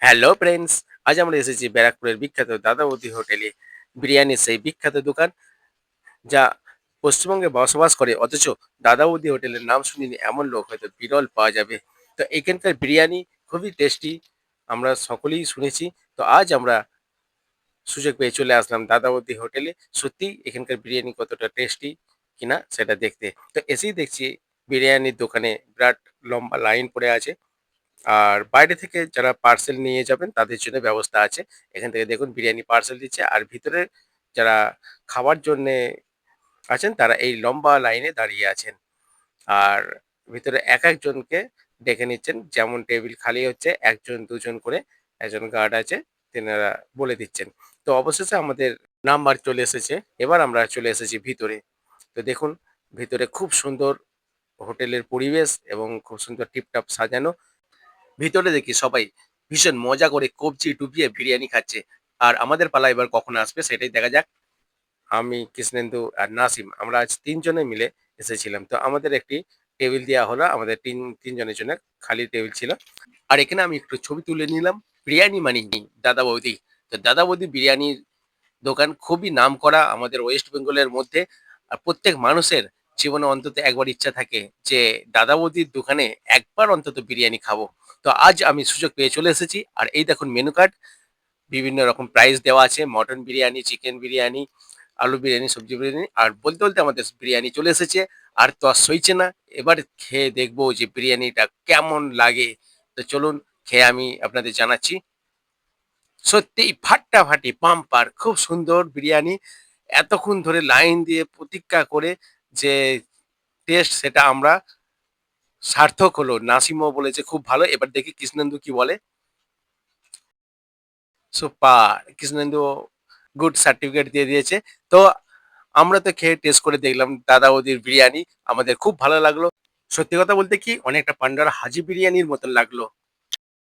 Hello friends, আজ আমরা এসেছি ব্যারাকপুরের বিখ্যাত দাদাবৌদি হোটেলে। বিরিয়ানির সেই বিখ্যাত দোকান যা পশ্চিমবঙ্গে বসবাস করে, অথচ দাদাবৌদি হোটেলের নাম শুনিনি এমন লোক হয়তো বিরল পাওয়া যাবে। তো এখানকার বিরিয়ানি খুবই টেস্টি, আমরা সকলেই শুনেছি। তো আজ আমরা সুযোগ পেয়ে চলে আসলাম দাদাবৌদি হোটেলে। সত্যি এখানকার বিরিয়ানি কতটা টেস্টি কিনা সেটা দেখতে। তো এসেই দেখছি বিরিয়ানির দোকানে বিরাট লম্বা লাইন পড়ে আছে। আর বাইরে থেকে যারা পার্সেল নিয়ে যাবেন তাদের জন্য ব্যবস্থা আছে। এখান থেকে দেখুন বিরিয়ানি পার্সেল দিচ্ছে, আর ভিতরে যারা খাওয়ার জন্যে আছেন তারা এই লম্বা লাইনে দাঁড়িয়ে আছেন। আর ভিতরে একজনকে ডেকে নিচ্ছেন, যেমন টেবিল খালি হচ্ছে ১ জন ২ জন করে একজন গার্ড আছে, তেনারা বলে দিচ্ছেন। তো অবশেষে আমাদের নাম্বার চলে এসেছে। এবার আমরা চলে এসেছি ভিতরে। তো দেখুন ভিতরে খুব সুন্দর হোটেলের পরিবেশ এবং খুব সুন্দর টিপটপ সাজানো। ভিতরে দেখি সবাই ভীষণ মজা করে কবজি ডুবিয়ে বিরিয়ানি খাচ্ছে। আর আমাদের পালা এবার কখন আসবে সেটাই দেখা যাক। আমি, কৃষ্ণেন্দু আর নাসিম আমরা আজ ৩ জনে মিলে এসেছিলাম। তো আমাদের একটি টেবিল দেয়া হলো। আমাদের ৩ জনের জন্য খালি টেবিল ছিল। আর এখানে আমি একটু ছবি তুলে নিলাম। বিরিয়ানি মানেই দাদা বৌদি। তো দাদা বৌদি বিরিয়ানির দোকান খুবই নামকরা আমাদের ওয়েস্ট বেঙ্গলের মধ্যে। আর প্রত্যেক মানুষের জীবনে অন্তত একবার ইচ্ছা থাকে যে দাদা বৌদির দোকানে একবার অন্তত বিরিয়ানি খাবো। তো আজ আমি সুযোগ পেয়ে চলে এসেছি। আর এই দেখুন মেনু কার্ড, বিভিন্ন রকম প্রাইস দেওয়া আছে। মটন বিরিয়ানি, চিকেন বিরিয়ানি, আলু বিরিয়ানি, সবজি বিরিয়ানি। আর বলতে আমাদের বিরিয়ানি চলে এসেছে। আর তো আর সইছে না। এবার খেয়ে দেখবো যে বিরিয়ানিটা কেমন লাগে। তো চলুন খেয়ে আমি আপনাদের জানাচ্ছি। সত্যিই ফাটাফাটি বাম্পার! খুব সুন্দর বিরিয়ানি। এতক্ষণ ধরে লাইন দিয়ে প্রতীক্ষা করে যে টেস্ট, সেটা আমরা সার্থক হলো। নাসিমও বলেছে খুব ভালো। এবার দেখি কৃষ্ণেন্দু কি বলে। সুপার! কৃষ্ণেন্দু গুড সার্টিফিকেট দিয়ে দিয়েছে। তো আমরা তো খেয়ে টেস্ট করে দেখলাম দাদা বৌদির বিরিয়ানি। আমাদের খুব ভালো লাগলো। সত্যি কথা বলতে কি, অনেকটা পান্ডার হাজি বিরিয়ানির মতন লাগলো।